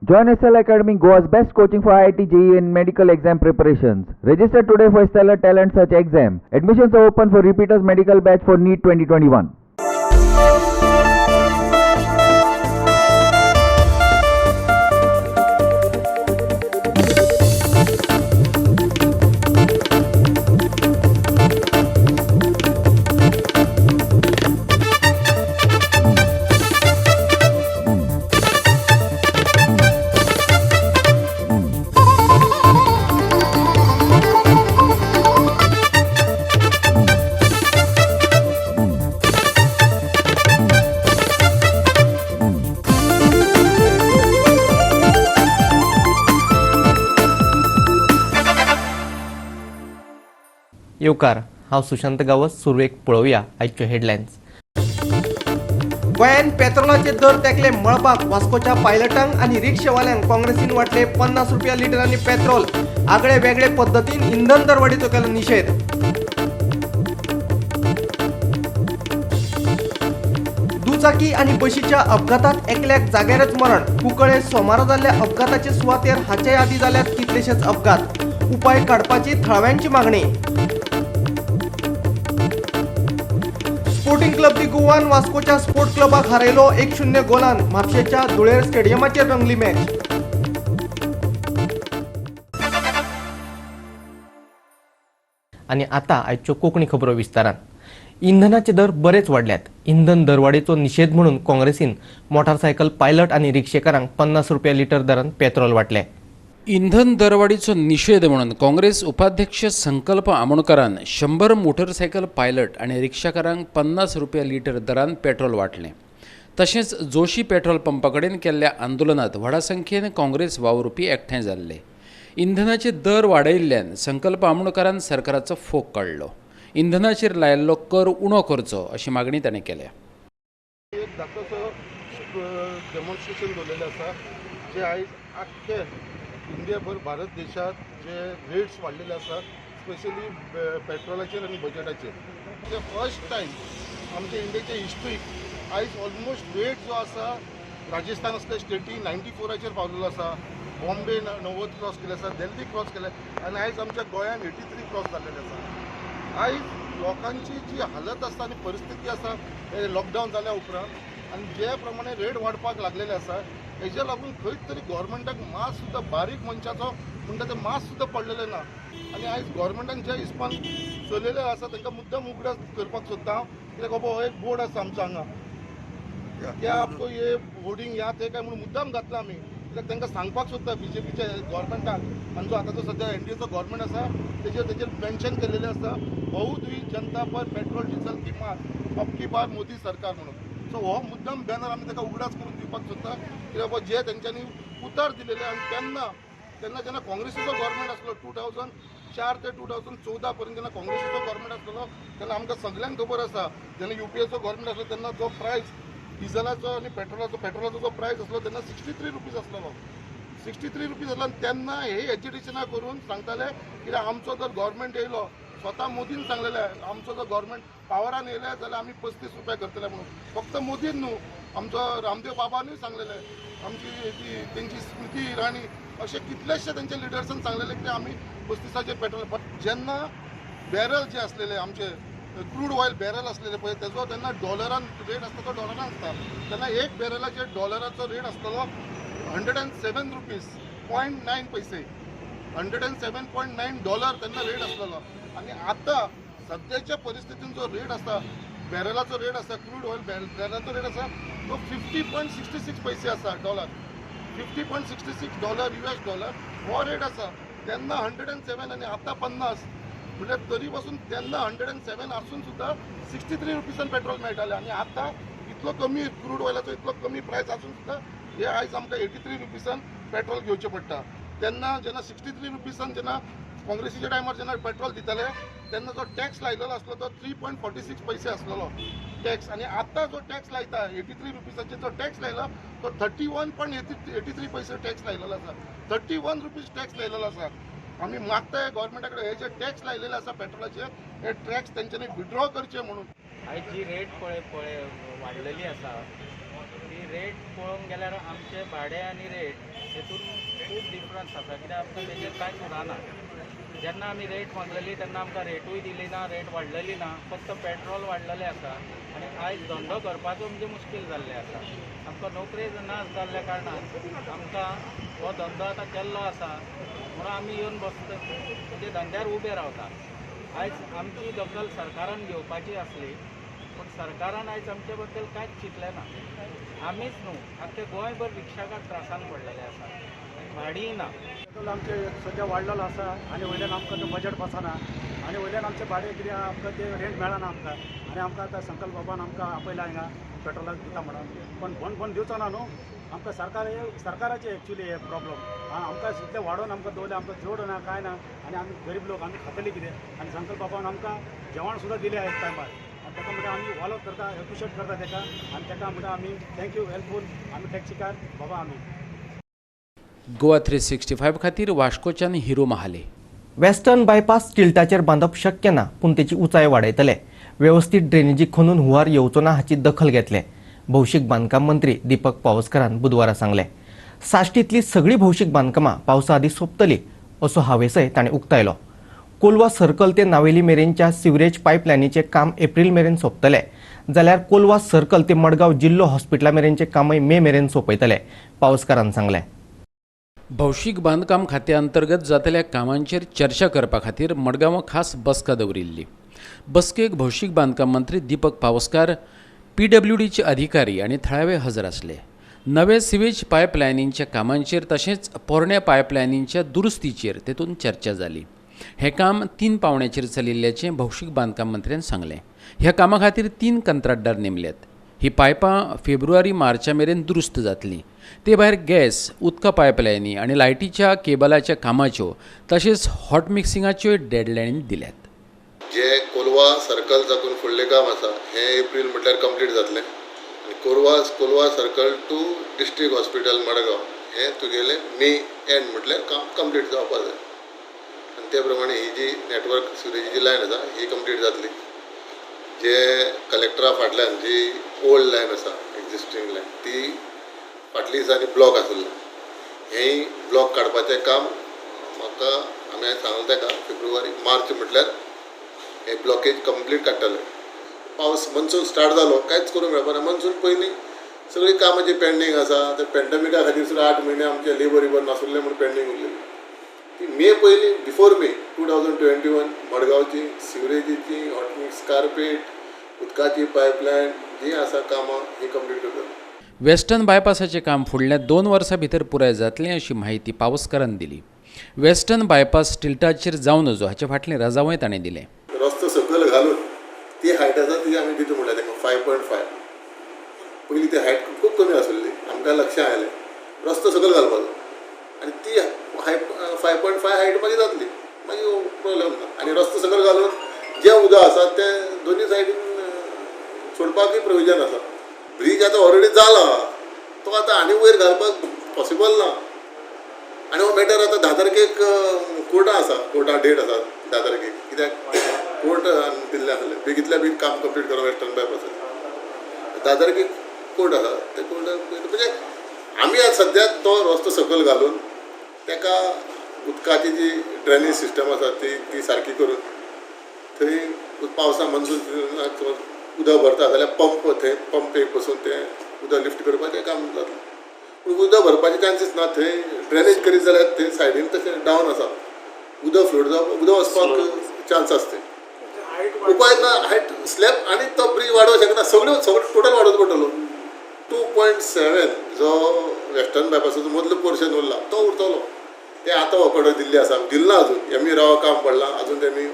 Join SL Academy, Goa's best coaching for IIT, JEE and medical exam preparations. Register today for Stellar Talent Search exam. Admissions are open for repeaters medical batch for NEET 2021. येवकार हांव सुशांत गावस. सुरवेक पळोवया आयच्यो headlines. गोंयांत पेट्रोलाचे दर तेंकले मळबाक वास्कोच्या पायलटांक आनी रिक्षावाल्यांक काँग्रेसीन वाटले 50 रुपया लिटरांनी पेट्रोल. आगळे वेगळे पद्दतीन इंधन दरवाडीचो केलो निशेध. दुचाकी आनी बशीच्या अपघातात एकल्याक जाग्यारच मरण. कुंकळे सोमारा जाल्ल्या अपघाताचे सुवातेर हाचे आदी जाल्यात कितलेशेच अपघात. उपाय काडपाची थळाव्यांची मागणी. स्पोर्टिंग क्लब दी गोवान वास्कोच्या स्पोर्ट क्लबाक हारयलो 1-0 गोलान. म्हापशेच्या धुळेर स्टेडियमाचेर रंगली मॅच. आनी आतां आयच्यो कोंकणी खबरो विस्तारान. इंधनाचे दर बरेच वाडल्यात. इंधन दरवाडीचो निशेध म्हणून काँग्रेसीन मोटारसायकल पायलट आनी रिक्षेकारांक 50 रुपया लिटर दरान पेट्रोल वाटले. इंधन दरवाडीचो निषेध म्हणून काँग्रेस उपाध्यक्ष संकल्प आमोणकरान 100 मोटरसायकल पायलट आनी रिक्षाकारांक 50 रुपया लिटर दरान पेट्रोल वाटलें. तशेंच जोशी पेट्रोल पंपा कडेन केल्ल्या आंदोलनात व्हडा संख्येन काँग्रेस वावुरपी एकठांय जाल्ले. इंधनाचे दर वाडयिल्ल्यान संकल्प आमोणकरान सरकाराचो फोग काडलो. इंधनाचेर लायिल्लो कर उणो करचो अशी मागणी ताणें केल्या. एक धाकटोसो डेमॉन्स्ट्रेशन दवरलेलें आसा जे आयज आख्खे इंडियाभर भारत देशात जे रेट्स वाडलेले आसा स्पेशली पेट्रोलाचेर आनी बजेटाचेर. ते फर्स्ट टायम आमच्या इंडियाचे हिस्ट्रीक आयज ऑलमोस्ट रेट जो आसा राजस्थान असल्या स्टेटी 94चेर पावलेलो आसा. बॉम्बे 90 क्रॉस केले आसा, दिल्ली क्रॉस केले आनी आयज आमच्या गोंयान 83 क्रॉस जाल्लेले आसा. आयज लोकांची जी हालत आसा आनी परिस्थिती आसा लॉकडावन जाल्या उपरांत आनी जे प्रमाणे रेट वाडपाक लागलेले आसा हेजे लागून खंयच तरी गोवोरमेंटाक मात सुद्दां बारीक मनशाचो म्हणटा ते मात सुद्दां पडलेले ना. आनी आयज गोवोरमेंटान जे हिसपान चलयले आसा तांकां मुद्दम उगडास करपाक सोदता हांव. कित्याक हो एक बोर्ड आसा आमच्या हांगा त्या आपको ये होर्डिंग या ते काय म्हणून मुद्दाम घातला आमी. कित्याक तांकां सांगपाक सोदता बीजेपीच्या गोवोरमेंटाक आनी जो आतांचो सद्या एनडीएचो गोवोरमेंट आसा तेजेर मेन्शन केल्लेलें आसा बहुत हुई जनता पर पेट्रोल डिझल किंमत अब की बार मोदी सरकार म्हणून. सो हो मुद्दाम बॅनर आमी ताका उगडास करून दिवपाक सोदता. कित्याक बाबा जे तेंच्यांनी उतर दिलेले आनी तेन्ना जेन्ना काँग्रेसीचो गोवोरमेंट आसलो 2004 ते 2014 पर्यंत जेन्ना काँग्रेसीचो गोवोरमेंट आसलो तेन्ना आमकां सगळ्यांक खबर आसा जेन्ना युपीएचो गोवोरमेंट आसलो तेन्ना जो प्रायस डिझलाचो आनी पेट्रोलाचो जो प्रायस आसलो तेन्ना 63 रुपीज आसलो. 63 रुपीज आसलो आनी तेन्ना हे एजिटेशनां करून सांगताले कित्याक आमचो जर गोवोरमेंट येयलो स्वता मोदीन सांगलेलें आमचो जर गोवोरमेंट पावरान येयले जाल्यार आमी 35 रुपया करतले म्हणून. फक्त मोदीन न्हू आमचो रामदेव बाबानूय सांगलेलें, आमची तेंची स्मृती इराणी अशे कितलेशे तेंचे लिडर्सान सांगलेले की आमी 35चेर पेट्रोल. बट जेन्ना बॅरल जे आसलेले आमचे क्रूड ऑयल बॅरल आसलेले पळय तेजो तेन्ना डॉलरान रेट आसता तो डॉलरान आसता. तेन्ना एक बॅरलाचेर डॉलराचो रेट आसतलो 107 रुपीज 0.9 पैसे. 107.9 डॉलर तेन्ना रेट आसलेलो. आनी आतां सद्याच्या परिस्थितीन जो रेट आसा बॅरलाचो रेट आसा क्रूड ऑयल बॅरलाचो रेट आसा तो 50.66 पैसे आसा डॉलर. 50.66 डॉलर US डॉलर हो रेट आसा. तेन्ना 107 आनी आतां 50 म्हणजे तरी पासून तेन्ना 107 आसून सुद्दां 63 रुपीसान पेट्रोल मेळटालें आनी आतां इतलो कमी क्रूड ऑयलाचो इतलो कमी प्रायस आसून सुद्दां हे आयज आमकां 83 रुपीसान पेट्रोल घेवचें पडटा. तेन्ना जेन्ना 63 रुपीसान जेन्ना काँग्रेसीच्या टायमार जेन्ना पेट्रोल दिताले तेन्ना जो टॅक्स लायलेलो आसलो तो 3.46 पैसे आसलेलो टॅक्स. आनी आतां जो टॅक्स लायता 83 रुपीसाचेर जो टॅक्स लायला तो 31.83 पैसे टॅक्स लायलेलो आसा. 31 रुपीज टॅक्स लायलेलो आसा. आमी मागताय गोवोरमेंटा कडेन हे जे टॅक्स लायलेले आसा पेट्रोलाचेर हे टॅक्स तेंच्यांनी विड्रॉ करचे म्हणून. आयज जी रेट पळय वाडलेली आसा ती रेट पळोवंक गेल्यार आमचे भाडे आनी रेट हे लॉस आसा कित्याक आमकां तेजेर कांयच उरना. जेन्ना आमी रेट मागलेली तेन्ना आमकां रेटूय दिली ना, रेट वाडलेली ना, फक्त पेट्रोल वाडलेलें आसा आनी आयज धंदो करपाचो म्हणजे मुश्कील जाल्लें आसा. आमकां नोकरी नाश जाल्ल्या कारणान आमकां हो धंदो आतां केल्लो आसा म्हणून आमी येवन बसता म्हणजे धंद्यार उबे रावता. आयज आमची दखल सरकारान घेवपाची आसली पूण सरकारान आयज आमचे बद्दल कांयच चिंतलें ना. आमीच न्हू आख्खे गोंयभर रिक्षाकार त्रासान पडलेले आसा, भाडीय ना. पेट्रोल आमचे सध्या वाडलेलो आसा आनी वयल्यान आमकां तो बजेट बसना आनी वयल्यान आमचें भाडें कितें आमकां ते रेंट मेळना आमकां आनी आमकां आतां संकल्प बाबान आमकां आपयला हिंगा पेट्रोलाक दिता म्हणून पण बंद दिवचो ना न्हू. आमकां सरकाराचे एक्चुली हे प्रॉब्लम आमकां इतलें वाडोवन आमकां दवरलें आमकां जोड ना कांय ना आनी आमी गरीब लोक आमी खातली कितें आनी संकल्प बाबान आमकां जेवण सुद्दां दिलें एक टायमार आनी ताका म्हणटा आमी वॉलो करता एप्रिशिएट करता ताका आनी ताका म्हणटा आमी थँक्यू हेल्पफूल आमी टॅक्सीकार बाबा आमी. गोवा 365 खातीर वास्कोच्यान हिरो महाले. वेस्टर्न बायपास स्टिल्टाचेर बांदप शक्य ना पूण तेची उंचाय वाडयतले. व्यवस्थीत ड्रेनेजी खणून हुंवार येवचो ना हाची दखल घेतले. भौशीक बांदकाम मंत्री दीपक पावसकारान बुधवारा सांगले. साश्टींतली सगळीं भौशीक बांदकामां पावसा आदीं सोंपतलीं असो हावेसय ताणें उक्तायलो. कोलवा सर्कल ते नावेली मेरेनच्या सिवरेज पायपलायनीचें काम एप्रील मेरेन सोंपतलें जाल्यार कोलवा सर्कल ते मडगांव जिल्लो हॉस्पिटला मेरेनचें कामय मे मेरेन सोंपयतले, पावसकारान सांगलें. भौशीक बांदकाम खात्या अंतर्गत जातल्या कामांचेर चर्चा करपा खातीर मडगांवां खास बसका दवरिल्ली. बसकेक भौशीक बांदकाम मंत्री दीपक पावसकार, PWDचे अधिकारी आनी थळावे हजर आसले. नवे सिवेज पायपलायनींच्या कामांचेर तशेंच पोरण्या पायपलायनींच्या दुरुस्तीचेर तेतून चर्चा जाली. हें काम 3 पावंड्याचेर चलिल्ल्याचें भौशीक बांदकाम मंत्र्यान सांगलें. ह्या कामा खातीर 3 कंत्राटदार नेमल्यात. ही पायपां फेब्रुवारी-मार्चा मेरेन दुरुस्त जातलीं. ते भायर गॅस, उदका पायपलायनी आनी लायटीच्या केबलाच्या कामाच्यो तशेंच हॉट मिक्सिंगाच्योय डेडलायनी दिल्यात. जे कोलवा सर्कल साकून फुडलें काम आसा हें एप्रील म्हटल्यार कंप्लीट जातलें आनी Colva circle to district hospital Madgaon हें तुगेलें मे एंड म्हटल्यार काम कंप्लीट जावपाक जाय आनी ते प्रमाणे ही जी नेटवर्क सिवरेजीची लायन आसा ही कंप्लीट जातली. जे कलेक्टरा फाटल्यान जी ओल्ड लायन आसा एक्झिस्टींग लायन ती फाटली दिसांनी ब्लॉक आसलें. हेंय ब्लॉक काडपाचें काम म्हाका हांवें सांगलें ताका फेब्रुवारी-मार्च म्हटल्यार हे ब्लॉकेज कंप्लीट काडटले. पावस मनसून स्टार्ट जालो कांयच करूंक मेळपाना. मनसून पयलीं सगळीं कामां जी पेंडींग आसा ते पेंडेमिका खातीर सुद्दां 8 म्हयने आमचे लेबर नासुल्ले म्हूण पेंडींग उरलेली. ती मे पयलीं बिफोर मे 2021 मडगांवची सिवरेजीची हॉट मिक्स कार्पेट उदकाची पायपलायन जी आसा कामां ही कंप्लीट करतले. वेस्टर्न बायपासाचें काम फुडल्या 2 वर्सां भितर पुराय जातलें अशी माहिती पावसकारान दिली. वेस्टर्न बायपास स्टिल्टाचेर जावन नजो हाचे फाटलें रजावय ताणें दिलें. रस्तो सकयल घालून ती हायट आसा ती आमी दिता म्हटल्यार ताका 5.5. पयलीं ती हायट खूब कमी आसली. आमकां लक्षांत आयलें रस्तो सकयल घालपाचो आनी ती 5.5 हायट मागीर जातली, मागीर प्रॉब्लेम ना. आनी रस्तो सकयल घालून जें उदक आसा तें दोनी सायडीन सोडपाकूय प्रोविजन आसा. ब्रीज आतां ऑलरेडी जाला, तो आतां आनी वयर घालपाक पॉसिबल ना. आनी हो मॅटर आतां 10 तारखेक कोर्टां आसा, कोर्टां डेट आसा 10 तारखेक. कित्याक कोर्ट दिल्लें आसलें बेगींतल्या बेगीन काम कंप्लीट करप वेस्टर्न बायपासाचें. 10 तारखेक कोर्ट आसा, ते कोर्टाक म्हणजे आमी आतां सद्या तो रस्तो सकयल घालून ताका उदकाची जी ड्रेनेज सिस्टम आसा ती सारकी करून थंय पावसा मनसून उदक भरता जाल्यार पंप एक बसून तें उदक लिफ्ट करपाचें काम जातलें. पूण उदक भरपाचे चान्सीस ना. थंय ड्रेनेज करीत जाल्यार थंय सायडीन तशें डावन आसा, उदक फ्लोट जावपाक उदक वचपाक चान्स आसता. उपाय ना, हायट स्लॅब आनी तो ब्रीज वाडोवंक शकना. सगळें टोटल वाडोवचो पडटलो. 2.7 जो वेस्टर्न बायपासाचो मदलो पोर्शन उरला तो उरतलो. ते आतां वर्क ऑर्डर दिल्ली आसा, दिल्ना अजून. एमी राव काम पडलां अजून. तेमी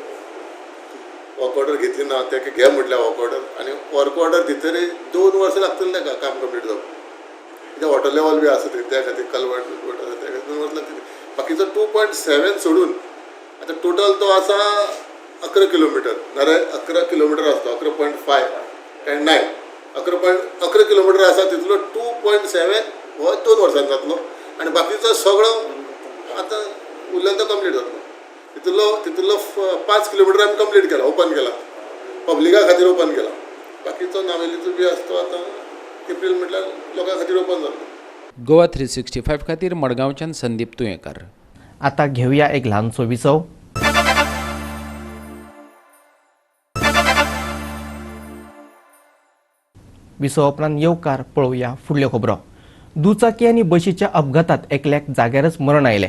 वर्क ऑर्डर घेतली ना. ताका घे म्हटल्यार वर्क ऑर्डर आनी वर्क ऑर्डर दितरी 2 वर्सां लागतली ताका काम कंप्लीट जावपाक. कित्याक वॉटर लेवल बी आसा त्या खातीर कलवट आसा त्या खातीर 2 वर्सां लागतली. बाकीचो 2.7 सोडून आतां टोटल तो आसा 11 किलोमिटर नाल्यार 11 किलोमिटर आसता. 11.5 काय 9 11 किलोमिटर आसा. तितलो 2.7 हो 2 वर्सांनी जातलो आनी बाकीचो सगळो आतां उरलेलो तो कंप्लीट जातलो. तितलो 5 किलोमिटर आमी कंप्लीट केला, ओपन केला, पब्लिका खातीर ओपन केला. बाकीचो नावेलीचो बी आसा तो आतां एप्रील म्हटल्यार लोकां खातीर ओपन जातलो. गोवा 365 खातीर मडगांवच्यान संदीप तुयेंकार. आता घेऊया एक लहानसो विसव. विसव उपरांत येवकार पळोवया फुडल्यो खबरो. दुचाकी आनी बशीच्या अपघातात एकल्याक जाग्यारच मरण आयले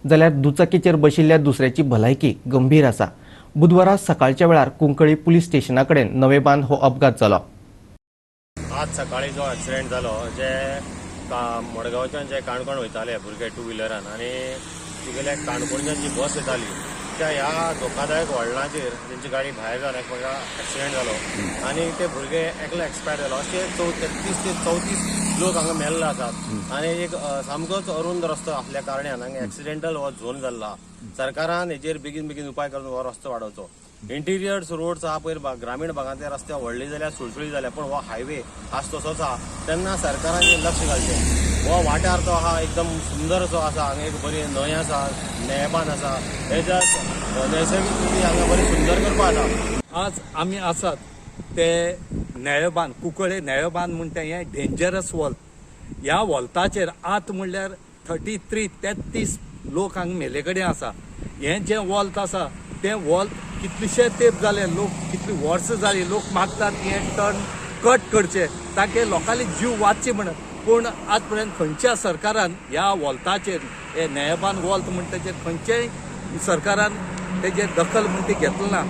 जाल्यार दुचाकीचेर बशिल्ल्या दुसऱ्याची भलायकी गंभीर आसा. बुधवारा सकाळच्या वेळार कुंकळी पुलीस स्टेशना कडेन नवेबांद हो अपघात जालो. आज सकाळी जो ॲक्सिडेंट जालो जे मडगांवच्यान जे काणकोण वयताले भुरगे टू व्हिलरान आनी तिगेले काणकोणच्यान जी बस येताली त्या ह्या धोकादायक वळणाचेर तेंची गाडी भायर जावन एकमेकाक ॲक्सिडेंट जालो आनी ते भुरगे एकलो एक्सपायर जालो. अशे 33 ते 34 लोक हांगा मेल्ले आसात आनी एक सामकोच अरुंद रस्तो आसल्या कारणान हांगा एक्सिडेंटल हो झोन जाल्ला. सरकारान हेचेर बेगीन बेगीन उपाय करून हो रस्तो वाडोवचो. इंटिरियर्स रोड्स आहा पयर ग्रामीण भागांतले रस्ते व्हडले जाल्यार सुळसुळीत जाल्या पूण हो हायवे आसा तसोच आहा तेन्ना सरकारान लक्ष घालचें. हो वाठार जो आहा एकदम सुंदर असो आसा. हांगा एक बरी न्हंय आसा, नेयबान आसा, हेच्या नैसर्गीक स्थिती हांगा बरी सुंदर करपा जाता. आज आमी आसात ते नेळबान कुंकळे नेळबान म्हण तें हें डेंजरस वॉल्त. ह्या वॉल्ताचेर आत म्हणल्यार 33 लोक हांगा मेले कडेन आसा. हें जें वॉल्त आसा तें वॉल्त कितलेशे तेंप जाले, लोक कितली वर्सां जाली लोक मागतात हें टर्न कट करचें ताके लोकांले जीव वाचचे म्हणून. पूण आज पर्यंत खंयच्या सरकारान ह्या वॉल्ताचेर हे नेयबान वॉल्त म्हणटा तेचेर खंयच्याय सरकारान तेजेर दखल म्हण ती घेतली ना.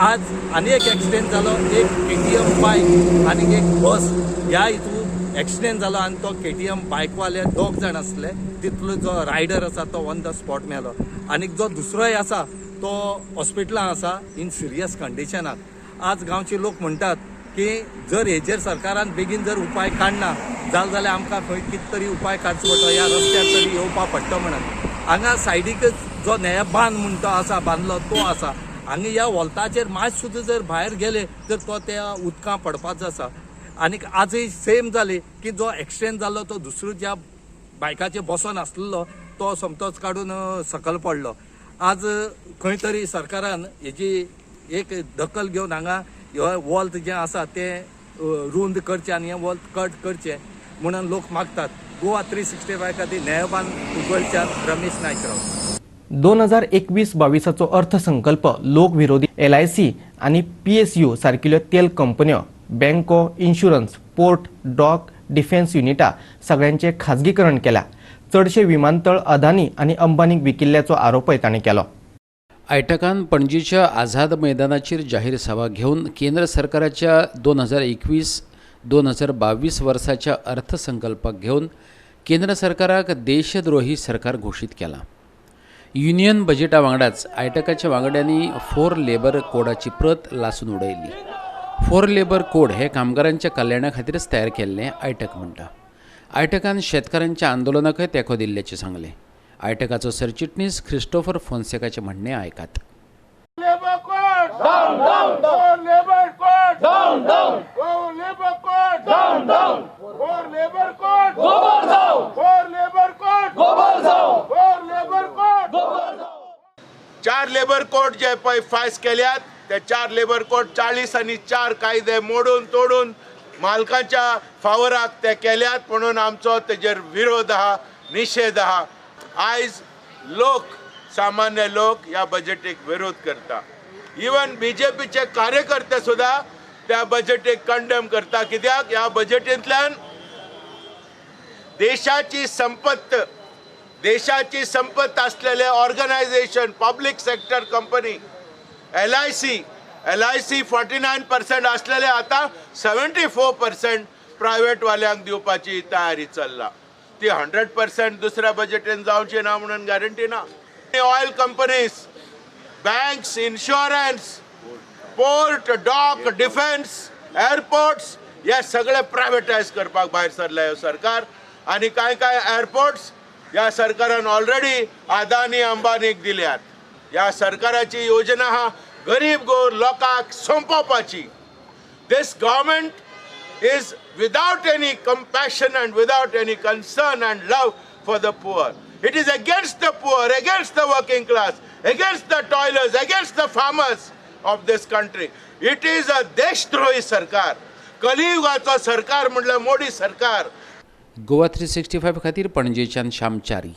आज आनी एक एक्सिडेंट जालो. एक KTM बायक आनी एक बस ह्या हितून एक्सिडेंट जालो आनी तो KTM बायकवाले 2 जाण आसले. तितलो जो रायडर आसा तो ऑन द स्पॉट मेलो आनी जो दुसरोय आसा तो हॉस्पिटलांत आसा इन सिरियस कंडिशनाक. आज गांवचे लोक म्हणटात की जर हेजेर सरकारान बेगीन जर उपाय काडना जाल्यार आमकां खंय कितें तरी उपाय काडचो पडटलो, ह्या रस्त्यार तरी येवपा पडटा म्हणून. हांगा सायडीकच जो नेयबान म्हण तो आसा बांदलो तो आसा. हांगा ह्या वॉल्ताचेर मातशे सुद्दां जर भायर गेले तर तो त्या उदकां पडपाचो आसा. आनी आजय सेम जाली की जो एक्सिडेंट जाल्लो तो दुसरो ज्या बायकाचेर बसोन आसलेलो तो सोमतोच काडून सकयल पडलो. आज खंय तरी सरकारान हेजी एक दखल घेवन हांगा वॉल्त जें आसा तें रुंद करचें आनी हें वॉल्त कट करचें म्हणून लोक मागतात. गोवा 365 खातीर नेयबान कुंकळच्यान रमेश नायकराव. 2021-22 अर्थसंकल्प लोक विरोधी LIC आणि PSU सारकिल्ल्यो तेल कंपन्यो, बँको, इन्शुरन्स, पोर्ट, डॉक, डिफेन्स युनिटा सगळ्यांचे खाजगीकरण केल्या. चडशे विमानतळ अदानी आणि अंबानीक विकिल्ल्याचो आरोपय ताणें केलो. आयटकान पणजीच्या आझाद मैदानाचेर जाहीर सभा घेवन केंद्र सरकाराच्या 2021-2022 वर्साच्या अर्थसंकल्पाक घेवन केंद्र सरकाराक देशद्रोही सरकार घोषीत केला. युनियन बजेटा वांगडाच आयटकाच्या वांगड्यांनी 4 लेबर कोडाची प्रत लासून उडयली. 4 लेबर कोड हे कामगारांच्या कल्याणा खातीरच तयार केल्लें आयटक म्हणटा. आयटकान शेतकारांच्या आंदोलनाकय तेंको दिल्ल्याचें सांगलें. आयटकाचो सरचिटणीस क्रिस्टोफर फोन्सेकाचे म्हणणे आयकात. चार लेबर कोड जे पळय फायज केल्यात ते 4 लेबर कोड 40 आनी 4 कायदे मोडून तोडून मालकाच्या फावराक ते केल्यात म्हणून आमचो तेजेर विरोध आहा, निषेध आहा. आयज लोक सामान्य लोक ह्या बजेटीक विरोध करता. इवन BJPचे कार्यकर्ते सुद्धा त्या बजेटीक कंडेम करता. कित्याक ह्या बजेटींतल्यान देशाची संपत्त असलेले organisation, public sector company, LIC 49% असलेले आता 74% प्रायव्हेट वाल्यांक दिवपाची तयारी चल्ला. ती 100% दुसऱ्या बजेटीन जावची ना म्हणून गॅरंटी ना. Oil companies, banks, insurance, port, dock, defence, airports हे सगळे प्रायव्हेटायज करपाक भायर सरला ह्यो सरकार. आनी कांय एअरपोर्ट्स ह्या सरकारान ऑलरेडी अदानी अंबानीक दिल्यात. ह्या सरकाराची योजना हा गरीब लोकांक संपोवपाची. This government is without any compassion and without any concern and love for the poor. It is against the poor, against the working class, against the toilers, against the farmers of this country. It is a देशद्रोही सरकार. कलियुगाचो सरकार म्हणल्यार मोदी सरकार. गोवा 365 खातीर पणजेच्यान श्याम च्यारी.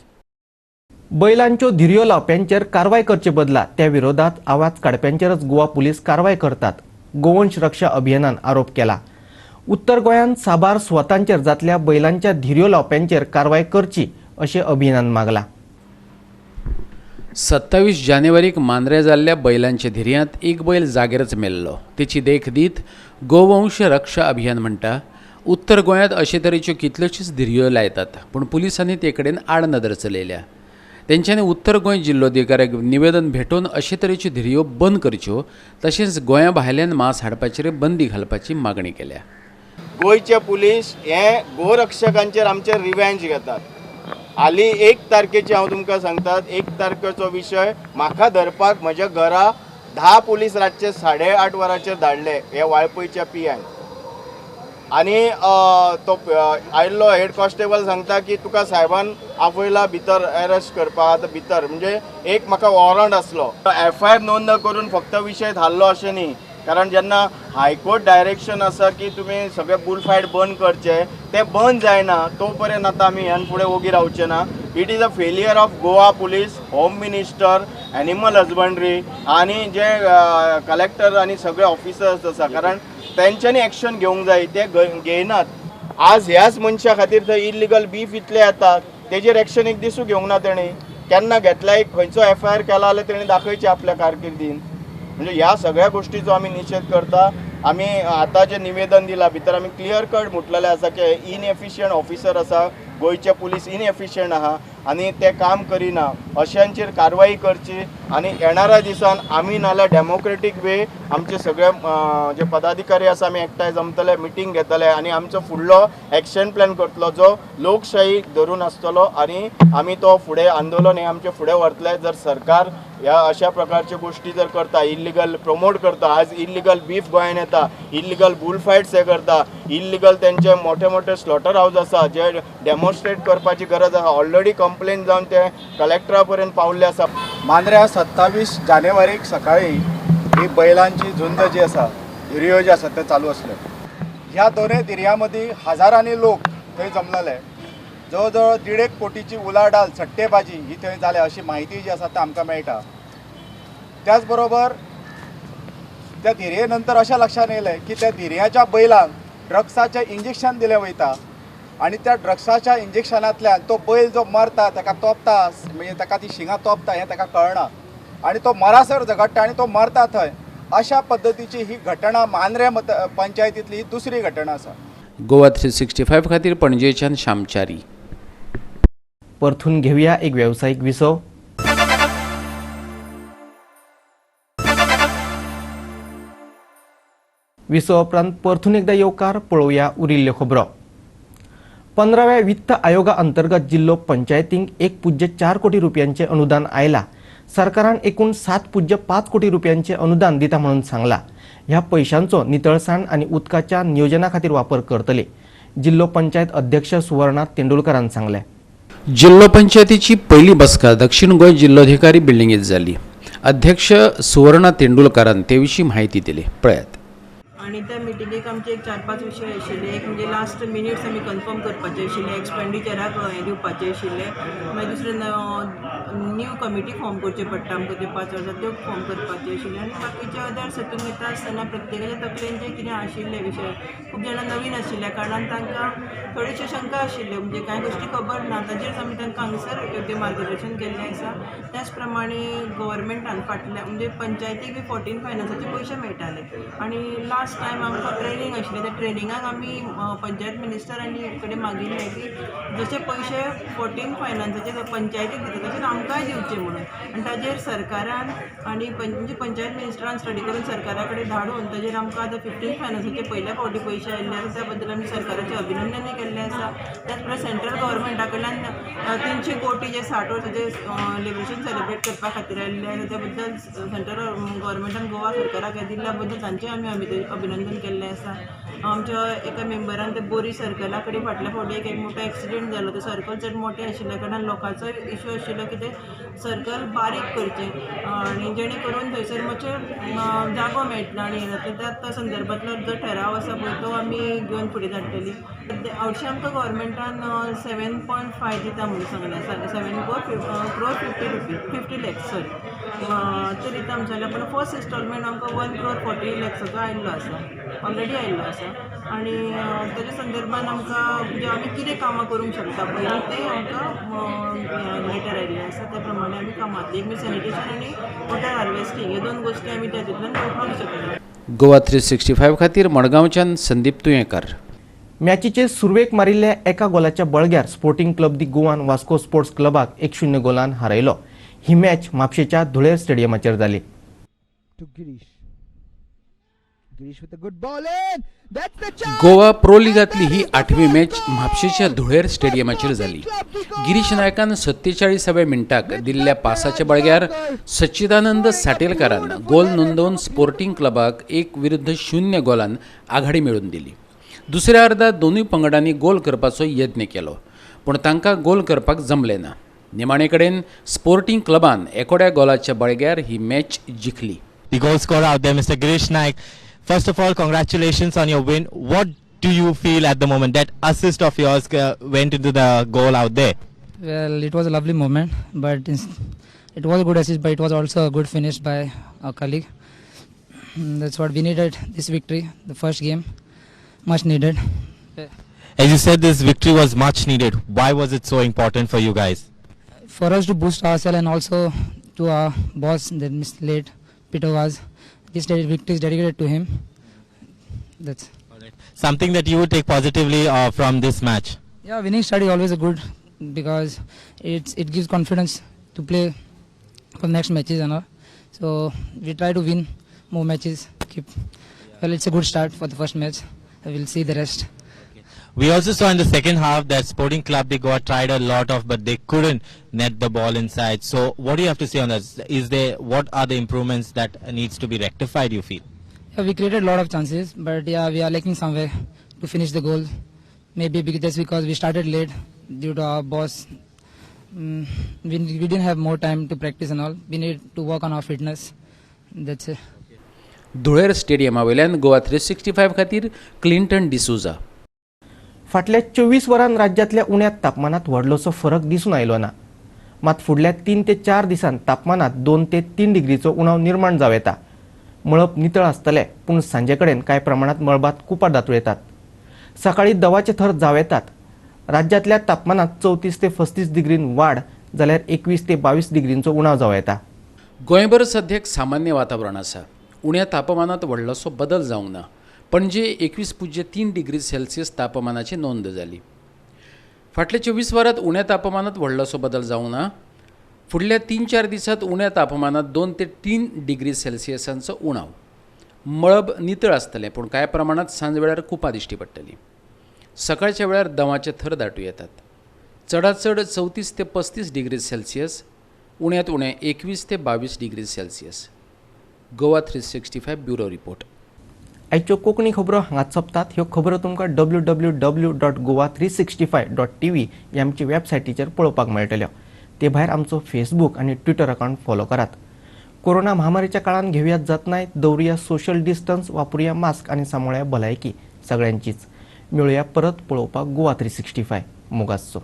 बैलांच्यो धिरयो लावप्यांचेर कारवाय करचे बदला त्या विरोधात आवाज काडप्यांचेरच गोवा पुलीस कारवाय करतात, गोवंश रक्षा अभियानान आरोप केला. उत्तर गोंयांत साबार स्वतांचेर जातल्या बैलांच्या धिरयो लावप्यांचेर कारवाय करची अशें अभियानान मागला. 27 जानेवारीक मांद्रे जाल्ल्या बैलांच्या धिरयांत एक बैल जागेरच मेल्लो. तेची देख दीत गोवंश रक्षा अभियान म्हणटा उत्तर गोंयांत अशे तरेच्यो कितल्योशीच धिरयो लायतात, पूण पुलिसांनी ते कडेन आड नदर चलयल्या. तेंच्यांनी उत्तर गोंय जिल्लोधिकाऱ्याक निवेदन भेटोवन अशे तरेच्यो धिरयो बंद करच्यो, तशेंच गोंया भायल्यान मांस हाडपाचेर बंदी घालपाची मागणी केल्या. गोंयचे पुलीस हे गोरक्षकांचेर आमचेर रिवेंज घेतात. हालीं 1 तारखेची हांव तुमकां सांगतात, 1 तारखेचो विशय म्हाका धरपाक म्हज्या घरा 10 पुलीस रातचे 8:30 वरांचेर धाडले हे वाळपयच्या पियान. आनी तो आयिल्लो हेड कॉन्स्टेबल सांगता की तुका साहेबान आपयला भितर अरेस्ट करपाक. आतां भितर म्हणजे एक म्हाका वॉरंट आसलो. FIR नोंद करून फक्त विशय धाडलो अशें न्ही, कारण जेन्ना हायकोर्ट डायरेक्शन आसा की तुमी सगळे बुल फायट बंद करचे, ते बंद जायना तो पर्यंत आतां आमी ह्यान फुडें ओगी रावचे ना. It is a failure of Goa police, home minister, animal husbandry आनी जे कलेक्टर आनी सगळे ऑफिसर्स आसा, कारण तेंच्यांनी एक्शन घेवंक जाय, ते घेयनात. आज ह्याच मनशा खातीर थंय इलिगल बीफ इतले येतात, तेजेर एक्शन एक दिसूय घेवंक ना तेणी. केन्ना घेतला, एक खंयचो FIR केला जाल्यार तेणी दाखयचे आपल्या कारकिर्दीन. म्हणजे ह्या सगळ्या गोष्टीचो आमी निशेध करता. आमी आतां जें निवेदन दिलां भितर आमी क्लियर कट म्हटलेलें आसा की इनएफिशियंट ऑफिसर आसा, गोंयचे पुलीस इनएफिशियंट आहा आनी ते काम करिना, अशांचेर कारवाई करची. आनी येणाऱ्या दिसान आमी नाल्यार डेमोक्रेटीक वे आमचे सगळे जे पदाधिकारी आसा आमी एकठांय जमतले, मिटींग घेतले आनी आमचो फुडलो एक्शन प्लॅन करतलो जो लोकशाही धरून आसतलो. आनी आमी तो फुडें आंदोलन हे आमचे फुडें व्हरतले. जर सरकार ह्या अशा प्रकारच्यो गोष्टी जर करता, इल्लिगल प्रमोट करता, आज इल्लिगल बीफ गोंयांत येता, इल्लिगल बुल फायट्स हे करता, इल्लिगल तेंचे मोठे मोठे स्लॉटर हाऊस आसा जे डेमॉन्स्ट्रेट करपाची गरज आसा. ऑलरेडी कंप्लेन जावन ते कलेक्टरा पर्यंत पावल्ले आसा. मांद्र्या 27 जानेवारीक सकाळी ही बैलांची झुंज जी आसा, धिरयो जे आसा ते चालू आसले. ह्या दोनूय धिरयां मदीं हजारांनी लोक थंय जमलेले. जवळजवळ 1.5 कोटीची उलाढाल सट्टेबाजी ही थंय जाल्या अशी माहिती जी आसा ती आमकां मेळटा. त्याच बरोबर त्या धिरये नंतर अशें लक्षात येयलें की त्या धिरयाच्या बैलांक ड्रग्साचें इंजेक्शन दिलें वयता आनी त्या ड्रग्साच्या इंजेक्शनांतल्यान तो बैल जो मरता, ताका तोपता, म्हणजे ताका ती शिंगां तोपता हें ताका कळना आनी तो मरासर झगडटा आनी तो मरता थंय. अशा पद्दतीची ही घटना मांद्रे पंचायतींतली ही दुसरी घटना आसा. गोवा 365 खातीर पणजेच्यान श्यामचारी. परतून घेऊया एक व्यावसायिक विसव. विसव उपरांत परतून एकदा येवकार पळोवया उरिल्ल्यो खबरो. 15व्या वित्त आयोगा अंतर्गत जिल्लो पंचायतींक 1.4 कोटी रुपयांचे अनुदान आयला. सरकारान एकूण 7.5 कोटी रुपयांचे अनुदान दिता म्हणून सांगला. ह्या पैशांचो नितळसाण आनी उदकाच्या नियोजना खातीर वापर करतले. जिल्लो पंचायत अध्यक्ष सुवर्णा तेंडुलकरान सांगले. जिल्लो पंचायतीची पहिली बसका दक्षिण गोंय जिल्लोधिकारी बिल्डिंगेत जाली. अध्यक्ष सुवर्णा तेंडुलकरान ते विशीं माहिती दिली. पळयात. आणि त्या मिटिंगेक आमचे एक 4-5 विशय आशिल्ले. एक म्हणजे लास्ट मिनिट्स आमी कन्फर्म करपाचे आशिल्ले, एक्सपेंडिचराक हे दिवपाचे आशिल्ले. मागीर दुसरें न्यू कमिटी फॉर्म करचे पडटा आमकां ते 5 वर्सां त्यो फॉर्म करपाचे आशिल्ले. आनी बाकीचे अदर सेतून येता आसतना प्रत्येकाच्या तकलेन जे कितें आशिल्ले विशय, खूब जाणां नवीन आशिल्ल्या कारणान तांकां थोड्योश्यो शंका आशिल्ल्यो, म्हणजे कांय गोश्टी खबर ना, ताजेर आमी तांकां हांगसर योग्य मार्गदर्शन केल्लें आसा. त्याच प्रमाणे गव्हर्मेंटान फाटल्या म्हणजे पंचायतीक बी 14 फायनान्साचे पयशे मेळटाले. आनी लास्ट टायम आमकां ट्रेनींग आशिल्लें, त्या ट्रेनिंगाक आमी पंचायत मिनिस्टरांनी कडेन मागिल्लें की जशे पयशे 14 फायनान्साचे पंचायतीक दिता तशेंच आमकांय दिवचे म्हणून. आनी ताजेर सरकारान आनी म्हणजे पंचायत मिनिस्टरान स्टडी करून सरकारा कडेन धाडून ताजेर आमकां आतां 15 फायनान्साचे पयल्या फावटी पयशे आयिल्ले आसा. त्या बद्दल आमी सरकाराचें अभिनंदनूय केल्लें आसा. त्याच प्रमाणे सेंट्रल गव्हर्मेंटा कडल्यान 300 कोटी जे 60 वर्सांचे लिबरेशन सेलिब्रेट करपा खातीर आयिल्ले आसा, त्या बद्दल सेंट्रल गव्हर्मेंटान गोवा सरकाराक दिल्ल्या बद्दल तांचेय आमी अभिनंदन केल्लें आसा. आमच्या एका मेंबरान ते बोरी सर्कला कडेन फाटल्या फावटी एक मोठो एक्सिडेंट जालो. तो सर्कल चड मोटें आशिल्ल्या कारणान लोकांचो इश्यू आशिल्लो की ते सर्कल बारीक करचें आनी जेणे करून थंयसर मातशें जागो मेळटलो आनी हें जातलें. त्या संदर्भांतलो जो ठराव आसा पळय तो आमी घेवन फुडें धाडटली. हरशीं आमकां गव्हर्मेंटान 7.5 दिता म्हणून सांगलें. 7 crore 50 lakhs ते दिता आमचे जाल्यार पूण फर्स्ट इन्स्टॉलमेंट आमकां 1 crore 40 lakhsचो आयिल्लो आसा. ऑलरेडी आयिल्लो आसा आनी तेज्या संदर्भान आमकां म्हणजे आमी कितें कामां करूंक शकता पळय तें आमकां लेटर आयिल्लें आसा. त्या प्रमाणे आमी कामांतली एक सॅनिटेशन आनी वॉटर हार्वेस्टिंग ह्यो 2 गोश्टी आमी तातूंतल्यान करपाक शकता. गोवा 365 खातीर मडगांवच्यान संदीप तुयेंकार. मॅचीचे सुरवेक मारिल्ल्या एका गोलाच्या बळग्यार स्पोर्टिंग क्लब दी गोवान वास्को स्पोर्ट्स क्लबाक 1-0 गोलान हारयलो. ही मॅच म्हापशेच्या धुळेर स्टेडियमाचेर जाली. गोवा प्रो लिगांतली ही 8वी मॅच म्हापशेच्या धुळेर स्टेडियमाचेर जाली. गिरीश नायकान 47व्या मिनटाक दिल्ल्या पासाच्या बळग्यार सच्चिदानंद साटेलकारान गोल नोंदवून स्पोर्टिंग क्लबाक 1-0 गोलान आघाडी मेळोवन दिली. दुसऱ्या अर्धात दोनूय पंगडांनी गोल करपाचो यत्न केलो पूण तांकां गोल करपाक जमलें ना. निमाणे कडेन स्पोर्टिंग क्लबान एकोड्या गोलाच्या बळग्यार ही match जिखली. The goal scorer out there, Mr. Girish Naik. First of all, congratulations on your win. What do you feel at the moment? That assist of yours went into the goal out there. Well, it was a lovely moment, but it was a good assist, but it was also a good finish by our colleague. That's what we needed, this victory, the first game, much needed. As you said, this victory was much needed. Why was it so important for you guys? For us to boost ourselves and also to our boss, the Mr. late Peter Vaz. This victory is dedicated to him. That's something that you would take positively from this match. Yeah, winning study always a good because it gives confidence to play for next matches and all. So we try to win more matches. Well, it's a good start for the first match. We'll see the rest. We also saw in the second half that Sporting Club they got tried a lot of, but they couldn't net the ball inside. So what do you have to say on that? What are the improvements that needs to be rectified, you feel? Yeah, we created a lot of chances, but yeah, we are lacking somewhere to finish the goal. Maybe just because we started late due to our boss. We didn't have more time to practice and all. We need to work on our fitness. That's it. धुळेर स्टेडियमावेल्यान गोवा 365 खातीर Clinton D'Souza. फाटल्या 24 वरांत राज्यातल्या उण्या तापमानात व्हडलोसो फरक दिसून आयलो ना. मात फुडल्या 3 ते 4 दिसांत तापमानात 2 ते 3 डिग्रीचो उणाव निर्माण जाव येता. मळब नितळ आसतले पूण सांजे कडेन कांय प्रमाणात मळबात कुपार दातूळ येतात. सकाळी दवाचे थर जाव येतात. राज्यातल्या तापमानात 34 ते 35 डिग्रीन वाड जाल्यार 21 ते 22 डिग्रींचो उणाव जाव येता. गोंयभर सद्याक सामान्य वातावरण आसा. उण्या तापमानात व्हडलोसो बदल जावंक ना. पणजे 21.3 डिग्री सेल्सियस तापमानाची नोंद जाली. फाटल्या 24 वरांत उण्या तापमानात व्हडलोसो बदल जावंक ना. फुडल्या 3-4 दिसांत उण्या तापमानात 2 ते 3 डिग्री सेल्सियसांचो उणाव. मळब नितळ आसतलें पूण कांय प्रमाणात सांज वेळार कुपां दिश्टी पडटलीं. सकाळच्या वेळार दवाचे थर दाटूं येतात. चडांत चड 34 ते 35 डिग्री सेल्सियस, उण्यांत उणें 21 ते 22 degree Celsius. Goa 365 bureau report. आयच्यो कोंकणी खबरो हांगाच सोंपतात. ह्यो खबरो तुमकां www.goa365.tv ह्या आमचे वेबसायटीचेर पळोवपाक मेळटल्यो. ते भायर आमचो फेसबूक आनी ट्विटर अकावंट फॉलो करात. कोरोना महामारीच्या काळान घेवयात जतनाय, दवरुया सोशल डिस्टन्स, वापरुया मास्क आनी सांबाळुया भलायकी सगळ्यांचीच. मेळुया परत पळोवपाक गोवा 365. मोगासचो.